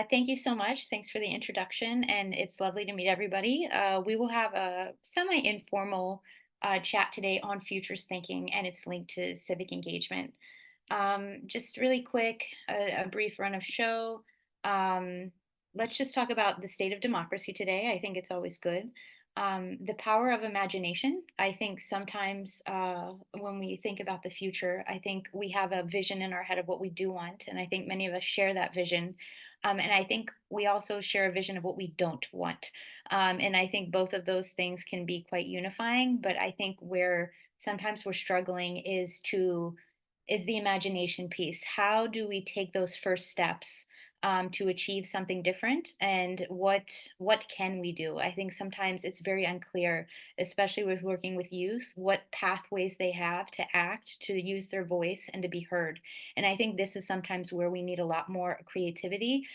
Thank you so much. Thanks for the introduction, and it's lovely to meet everybody. We will have a semi-informal chat today on futures thinking, and it's linked to civic engagement. Just really quick, a brief run of show. Um, let's just talk about the state of democracy today. I think it's always good. The power of imagination. I think sometimes when we think about the future, I think we have a vision in our head of what we do want, and I think many of us share that vision. And I think we also share a vision of what we don't want. And I think both of those things can be quite unifying. But I think where sometimes we're struggling is the imagination piece. How do we take those first steps to achieve something different, and what can we do? I think sometimes it's very unclear, especially with working with youth, what pathways they have to act, to use their voice, and to be heard. And I think this is sometimes where we need a lot more creativity,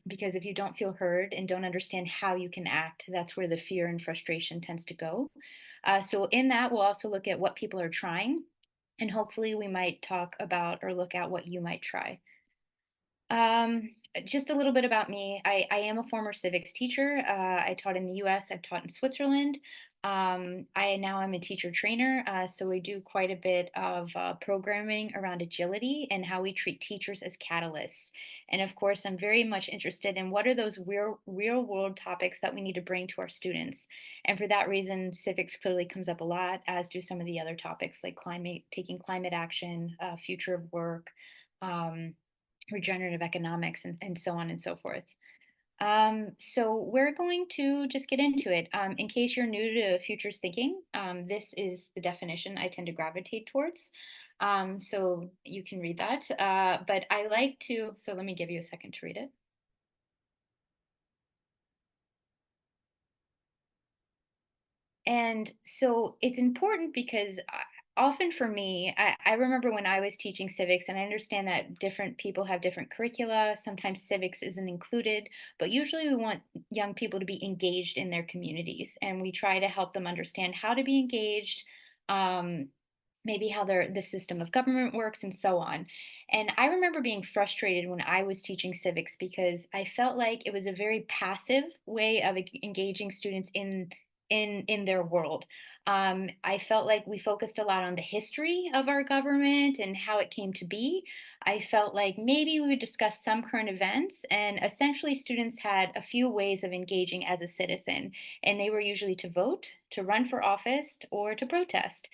because if you don't feel heard and don't understand how you can act, that's where the fear and frustration tends to go. So in that, we'll also look at what people are trying, and hopefully we might talk about or look at what you might try. Just a little bit about me. I am a former civics teacher. I taught in the US, I've taught in Switzerland. I now am a teacher trainer, so we do quite a bit of programming around agility and how we treat teachers as catalysts. And of course, I'm very much interested in what are those real world topics that we need to bring to our students. And for that reason, civics clearly comes up a lot, as do some of the other topics like climate, taking climate action, future of work. Um, Regenerative economics, and so on and so forth. So we're going to just get into it. In case you're new to futures thinking, this is the definition I tend to gravitate towards. So you can read that. But I like to, so let me give you a second to read it. And so it's important because often for me, I remember when I was teaching civics, and I understand that different people have different curricula. Sometimes civics isn't included, but usually we want young people to be engaged in their communities, and we try to help them understand how to be engaged. Um, Maybe how the system of government works and so on. And I remember being frustrated when I was teaching civics because I felt like it was a very passive way of engaging students in their world. I felt like we focused a lot on the history of our government and how it came to be. I felt like maybe we would discuss some current events, and essentially students had a few ways of engaging as a citizen, and they were usually to vote, to run for office, or to protest.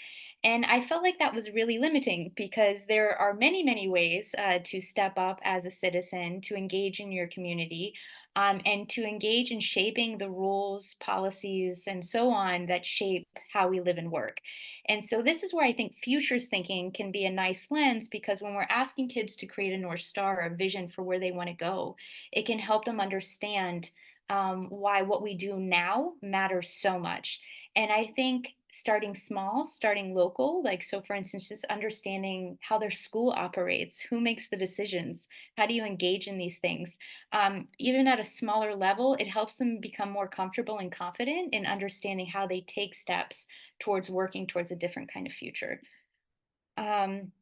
And I felt like that was really limiting because there are many, many ways to step up as a citizen, to engage in your community, and to engage in shaping the rules, policies, and so on that shape how we live and work. And so, this is where I think futures thinking can be a nice lens, because when we're asking kids to create a North Star, a vision for where they want to go, it can help them understand why what we do now matters so much. And I think starting small, starting local, like, so for instance, just understanding how their school operates, who makes the decisions, how do you engage in these things? Even at a smaller level, it helps them become more comfortable and confident in understanding how they take steps towards working towards a different kind of future. Um,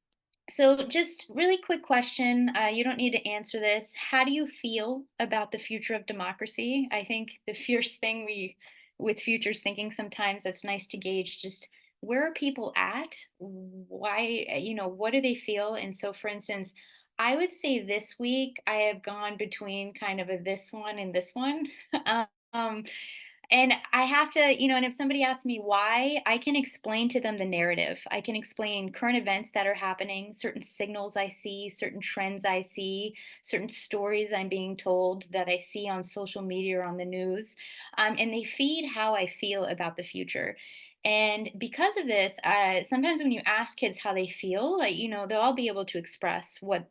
so, just really quick question. You don't need to answer this. How do you feel about the future of democracy? I think the fierce thing with futures thinking sometimes that's nice to gauge just where are people at? Why, what do they feel? And so, for instance, I would say this week I have gone between kind of a this one and this one. um, and I have to, and if somebody asks me why, I can explain to them the narrative. I can explain current events that are happening, certain signals I see, certain trends I see, certain stories I'm being told that I see on social media or on the news. And they feed how I feel about the future. And because of this, sometimes when you ask kids how they feel, like, they'll all be able to express what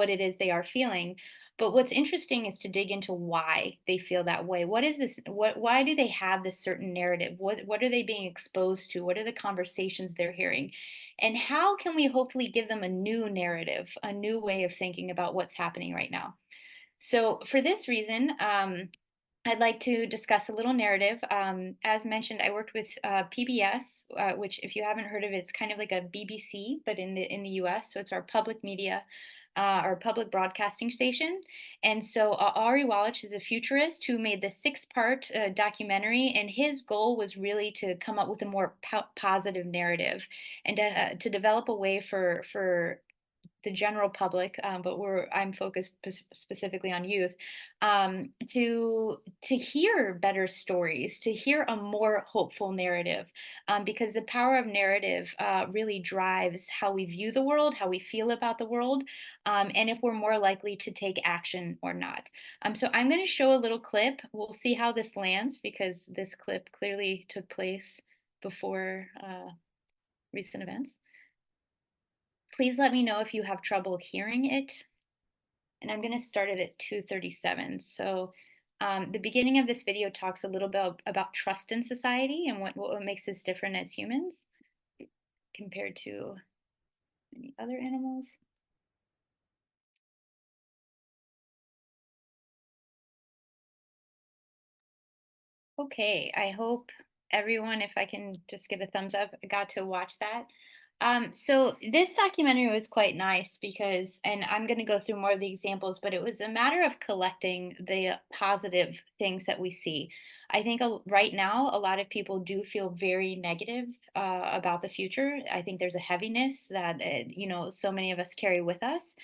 it is they are feeling. But what's interesting is to dig into why they feel that way. What is this? Why do they have this certain narrative? What are they being exposed to? What are the conversations they're hearing? And how can we hopefully give them a new narrative, a new way of thinking about what's happening right now? So for this reason, I'd like to discuss a little narrative. As mentioned, I worked with PBS, which, if you haven't heard of it, it's kind of like a BBC, but in the U.S. So it's our public media, our public broadcasting station. And so Ari Wallach is a futurist who made the six-part documentary, and his goal was really to come up with a more positive narrative and to develop a way for the general public, but I'm focused specifically on youth, to hear better stories, to hear a more hopeful narrative, because the power of narrative really drives how we view the world, how we feel about the world, and if we're more likely to take action or not. So I'm going to show a little clip. We'll see how this lands because this clip clearly took place before recent events. Please let me know if you have trouble hearing it. And I'm going to start it at 2:37. So the beginning of this video talks a little bit about trust in society and what makes us different as humans compared to any other animals. Okay, I hope everyone, if I can just get a thumbs up, got to watch that. So this documentary was quite nice because, and I'm going to go through more of the examples, but it was a matter of collecting the positive things that we see. I think right now, a lot of people do feel very negative about the future. I think there's a heaviness that, so many of us carry with us.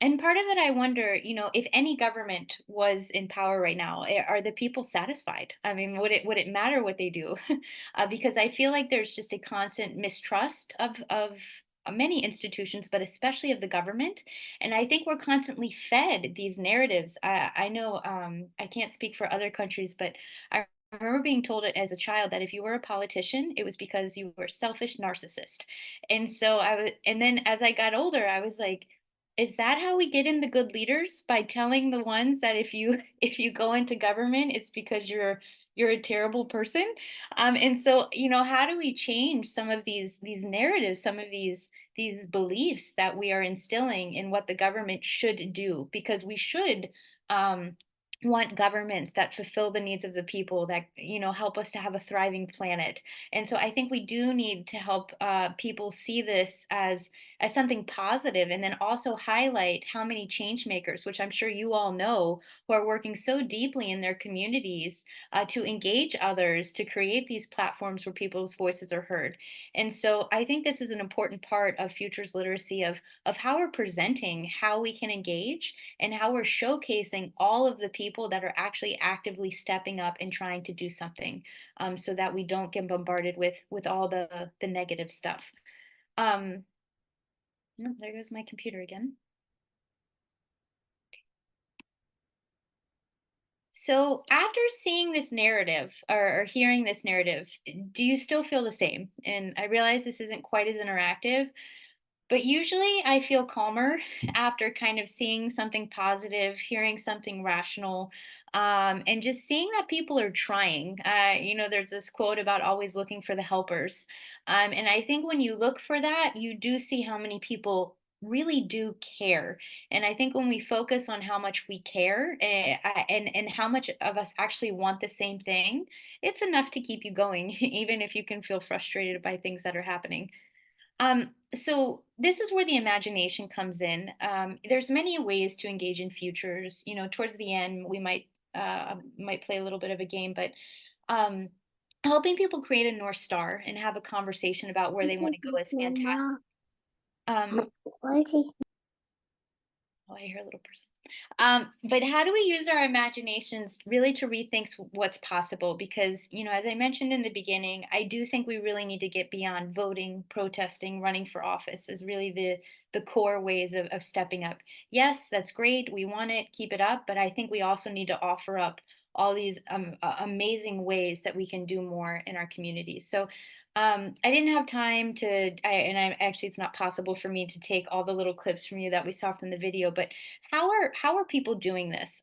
And part of it, I wonder, if any government was in power right now, are the people satisfied? I mean, would it matter what they do? Because I feel like there's just a constant mistrust of many institutions, but especially of the government. And I think we're constantly fed these narratives. I know I can't speak for other countries, but I remember being told it as a child that if you were a politician, it was because you were a selfish narcissist. And so and then as I got older, I was like, is that how we get in the good leaders? By telling the ones that if you if you go into government, it's because you're a terrible person. And so, how do we change some of these narratives, some of these beliefs that we are instilling in what the government should do? Because we should um, want governments that fulfill the needs of the people, that help us to have a thriving planet. And so I think we do need to help people see this as something positive, and then also highlight how many change makers, which I'm sure you all know, who are working so deeply in their communities to engage others, to create these platforms where people's voices are heard. And so I think this is an important part of futures literacy, of how we're presenting how we can engage and how we're showcasing all of the people that are actually actively stepping up and trying to do something, so that we don't get bombarded with all the negative stuff. um, no, there goes my computer again. So after seeing this narrative, or hearing this narrative, do you still feel the same? And I realize this isn't quite as interactive, but usually I feel calmer after kind of seeing something positive, hearing something rational, and just seeing that people are trying. There's this quote about always looking for the helpers. And I think when you look for that, you do see how many people really do care. And I think when we focus on how much we care, and how much of us actually want the same thing, it's enough to keep you going, even if you can feel frustrated by things that are happening. So this is where the imagination comes in. There's many ways to engage in futures. Towards the end, we might play a little bit of a game, but um, helping people create a North Star and have a conversation about where they want to go is fantastic. Um, oh, I hear a little person. But how do we use our imaginations really to rethink what's possible? Because, as I mentioned in the beginning, I do think we really need to get beyond voting, protesting, running for office as really the core ways of stepping up. Yes, that's great. We want it, keep it up. But I think we also need to offer up all these amazing ways that we can do more in our communities. So I didn't have time actually, it's not possible for me to take all the little clips from you that we saw from the video, but how are people doing this?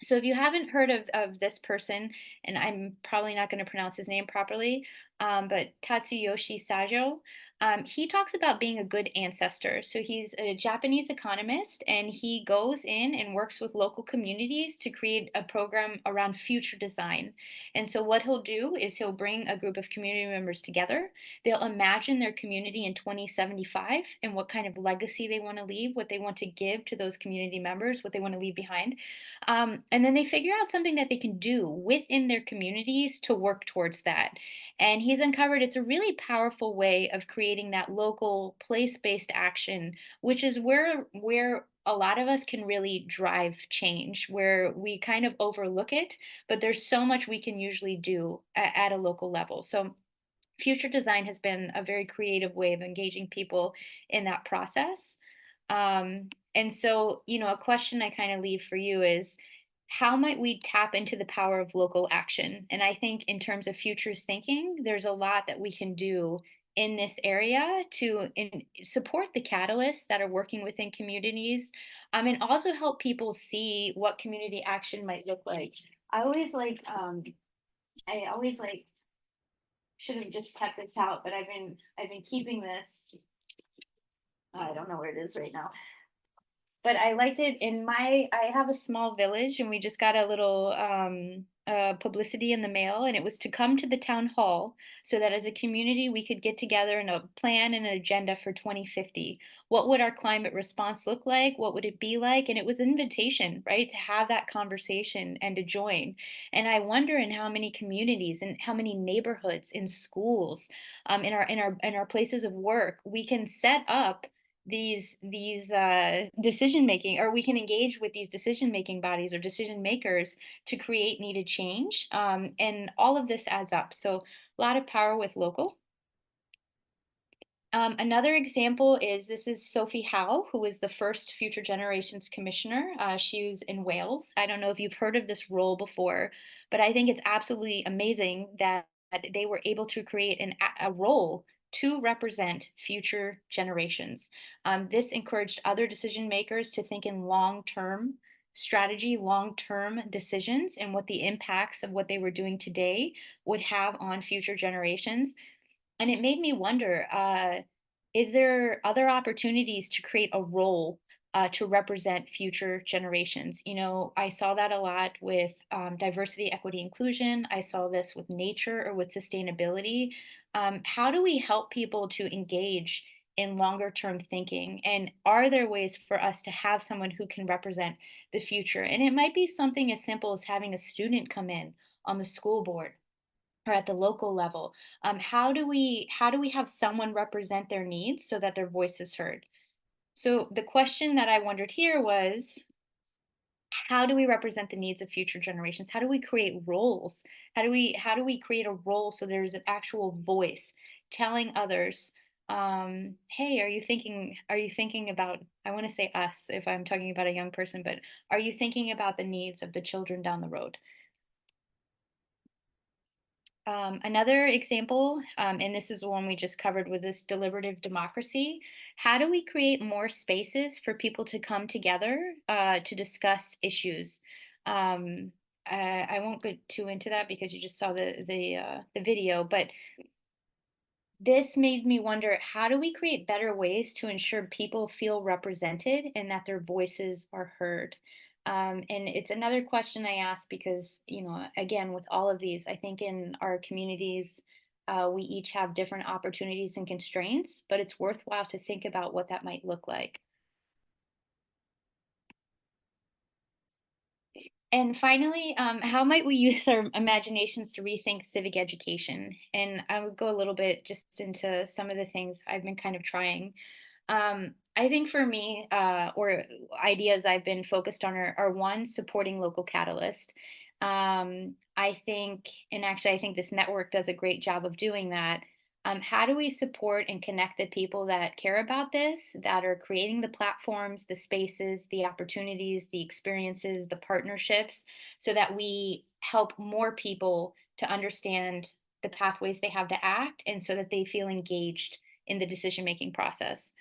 So if you haven't heard of this person, and I'm probably not going to pronounce his name properly, but Tatsuyoshi Sajo, He talks about being a good ancestor. So he's a Japanese economist, and he goes in and works with local communities to create a program around future design. And so what he'll do is he'll bring a group of community members together. They'll imagine their community in 2075 and what kind of legacy they want to leave, what they want to give to those community members, what they want to leave behind. And then they figure out something that they can do within their communities to work towards that. And he's uncovered it's a really powerful way of creating that local place-based action, which is where a lot of us can really drive change, where we kind of overlook it, but there's so much we can usually do at a local level. So future design has been a very creative way of engaging people in that process. And so, a question I kind of leave for you is, how might we tap into the power of local action? And I think in terms of futures thinking, there's a lot that we can do in this area to support the catalysts that are working within communities, and also help people see what community action might look like. I always like, I always like should have just kept this out, but I've been keeping this. I don't know where it is right now. But I liked it I have a small village, and we just got a little publicity in the mail, and it was to come to the town hall so that as a community we could get together and a plan and an agenda for 2050. What would our climate response look like? What would it be like? And it was an invitation, right, to have that conversation and to join. And I wonder in how many communities and how many neighborhoods, in schools, in our places of work, we can set up these decision making, or we can engage with these decision making bodies or decision makers to create needed change, and all of this adds up. So a lot of power with local. Another example is this is Sophie Howe, who was the first Future Generations Commissioner. She was in Wales. I don't know if you've heard of this role before, but I think it's absolutely amazing that they were able to create a role to represent future generations. This encouraged other decision makers to think in long-term strategy, long-term decisions, and what the impacts of what they were doing today would have on future generations. And it made me wonder, is there other opportunities to create a role to represent future generations? I saw that a lot with diversity, equity, inclusion. I saw this with nature or with sustainability. How do we help people to engage in longer term thinking? And are there ways for us to have someone who can represent the future? And it might be something as simple as having a student come in on the school board or at the local level. How do we have someone represent their needs so that their voice is heard? So the question that I wondered here was, how do we represent the needs of future generations? How do we create roles? How do we create a role so there's an actual voice telling others, hey, are you thinking about, I want to say us if I'm talking about a young person, but are you thinking about the needs of the children down the road? Another example, and this is one we just covered with this deliberative democracy. How do we create more spaces for people to come together to discuss issues? I won't go too into that because you just saw the video, but this made me wonder, how do we create better ways to ensure people feel represented and that their voices are heard? And it's another question I ask because, again, with all of these, I think in our communities, we each have different opportunities and constraints, but it's worthwhile to think about what that might look like. And finally, how might we use our imaginations to rethink civic education? And I would go a little bit just into some of the things I've been kind of trying. I think for me, or ideas I've been focused on are one, supporting local catalyst. I think, and actually, I think this network does a great job of doing that. How do we support and connect the people that care about this, that are creating the platforms, the spaces, the opportunities, the experiences, the partnerships, so that we help more people to understand the pathways they have to act and so that they feel engaged in the decision making process?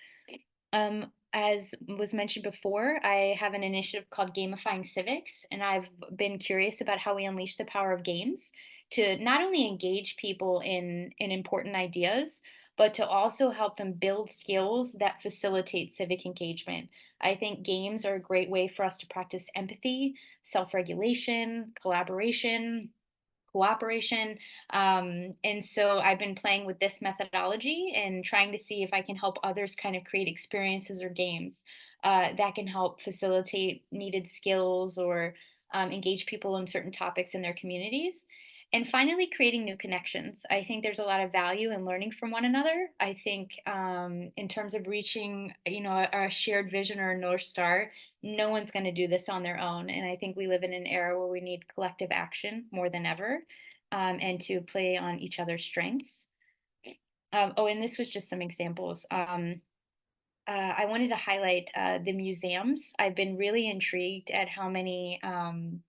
As was mentioned before, I have an initiative called Gamifying Civics, and I've been curious about how we unleash the power of games to not only engage people in important ideas, but to also help them build skills that facilitate civic engagement. I think games are a great way for us to practice empathy, self regulation, collaboration, cooperation. And so I've been playing with this methodology and trying to see if I can help others kind of create experiences or games that can help facilitate needed skills or engage people in certain topics in their communities. And finally, creating new connections. I think there's a lot of value in learning from one another. I think in terms of reaching, a shared vision or a North Star, no one's going to do this on their own. And I think we live in an era where we need collective action more than ever, and to play on each other's strengths. Oh, and this was just some examples. I wanted to highlight the museums. I've been really intrigued at how many.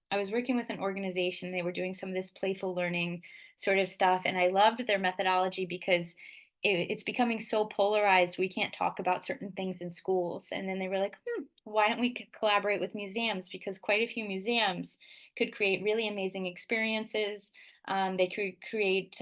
I was working with an organization, they were doing some of this playful learning sort of stuff, and I loved their methodology because it's becoming so polarized. We can't talk about certain things in schools. And then they were like, why don't we collaborate with museums? Because quite a few museums could create really amazing experiences. They could create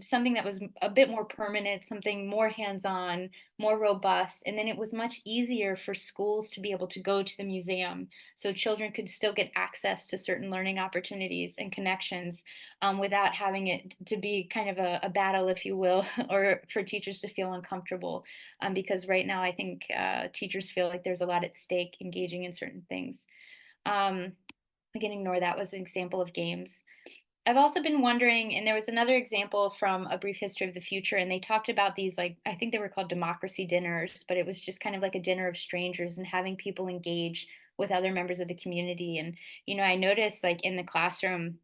something that was a bit more permanent, something more hands on, more robust. And then it was much easier for schools to be able to go to the museum so children could still get access to certain learning opportunities and connections without having it to be kind of a battle, if you will, or for teachers to feel uncomfortable. Because right now, I think teachers feel like there's a lot at stake engaging in certain things. I can ignore that was an example of games. I've also been wondering, and there was another example from A Brief History of the Future, and they talked about these, like, I think they were called democracy dinners, but it was just kind of like a dinner of strangers and having people engage with other members of the community. And, I noticed, like, in the classroom,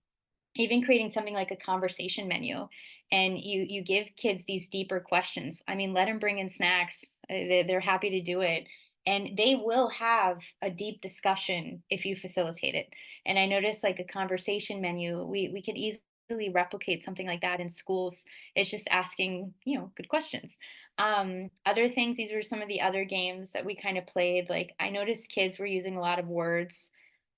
even creating something like a conversation menu, and you give kids these deeper questions. I mean, let them bring in snacks. They're happy to do it, and they will have a deep discussion if you facilitate it. And I noticed, like, a conversation menu, we could easily replicate something like that in schools. It's just asking, good questions. Other things, these were some of the other games that we kind of played. Like, I noticed kids were using a lot of words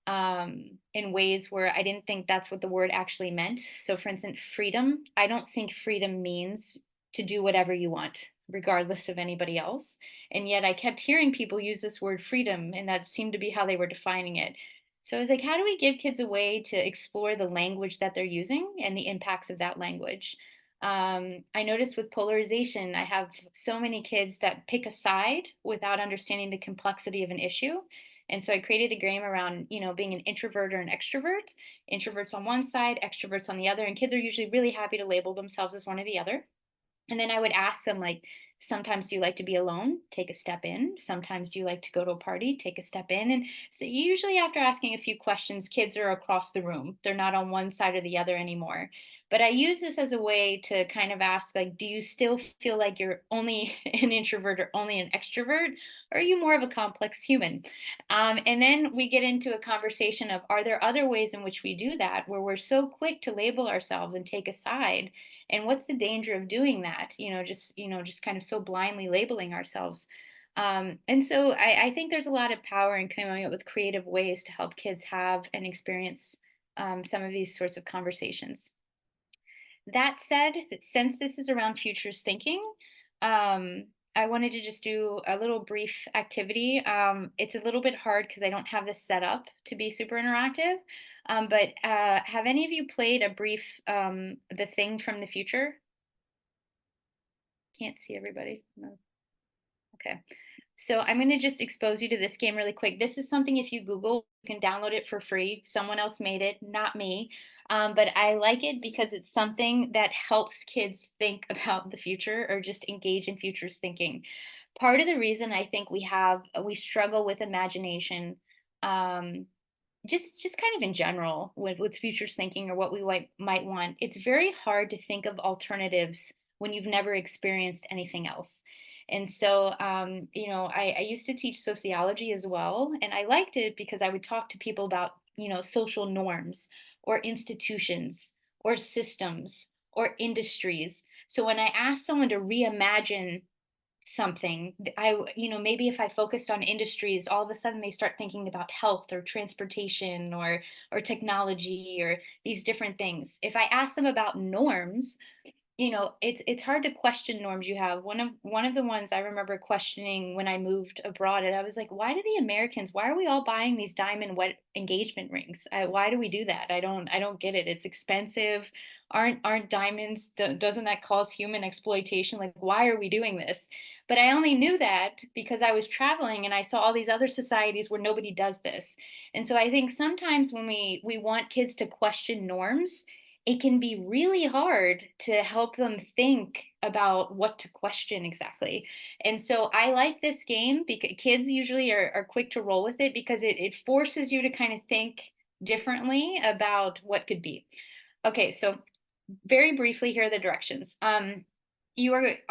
in ways where I didn't think that's what the word actually meant. So, for instance, freedom, I don't think freedom means to do whatever you want, regardless of anybody else. And yet I kept hearing people use this word freedom, and that seemed to be how they were defining it. So I was like, how do we give kids a way to explore the language that they're using and the impacts of that language? I noticed with polarization, I have so many kids that pick a side without understanding the complexity of an issue. And so I created a game around, being an introvert or an extrovert. Introverts on one side, extroverts on the other. And kids are usually really happy to label themselves as one or the other. And then I would ask them, like, sometimes do you like to be alone? Take a step in. Sometimes do you like to go to a party? Take a step in. And so usually after asking a few questions, kids are across the room. They're not on one side or the other anymore. But I use this as a way to kind of ask, like, do you still feel like you're only an introvert or only an extrovert? Or are you more of a complex human? And then we get into a conversation of, are there other ways in which we do that where we're so quick to label ourselves and take a side? And what's the danger of doing that? Just kind of so blindly labeling ourselves. And so I think there's a lot of power in coming up with creative ways to help kids have and experience some of these sorts of conversations. That said, since this is around futures thinking, I wanted to just do a little brief activity. It's a little bit hard because I don't have this set up to be super interactive. But have any of you played a brief The Thing from the Future? Can't see everybody. No. Okay. So I'm going to just expose you to this game really quick. This is something, if you Google, you can download it for free. Someone else made it, not me. But I like it because it's something that helps kids think about the future or just engage in futures thinking. Part of the reason I think we struggle with imagination, um, just kind of in general with futures thinking or what we might want, it's very hard to think of alternatives when you've never experienced anything else. And so I used to teach sociology as well, and I liked it because I would talk to people about social norms or institutions or systems or industries. So when I asked someone to reimagine something, maybe if I focused on industries, all of a sudden they start thinking about health or transportation or technology or these different things. If I ask them about norms, it's hard to question norms you have. One of the ones I remember questioning when I moved abroad, and I was like, why do the Americans, why are we all buying these diamond wet engagement rings? Why do we do that? I don't get it. It's expensive. Aren't diamonds, doesn't that cause human exploitation? Like, why are we doing this? But I only knew that because I was traveling and I saw all these other societies where nobody does this. And so I think sometimes when we want kids to question norms, it can be really hard to help them think about what to question exactly. And so I like this game because kids usually are quick to roll with it because it forces you to kind of think differently about what could be. Okay, so very briefly, here are the directions. You are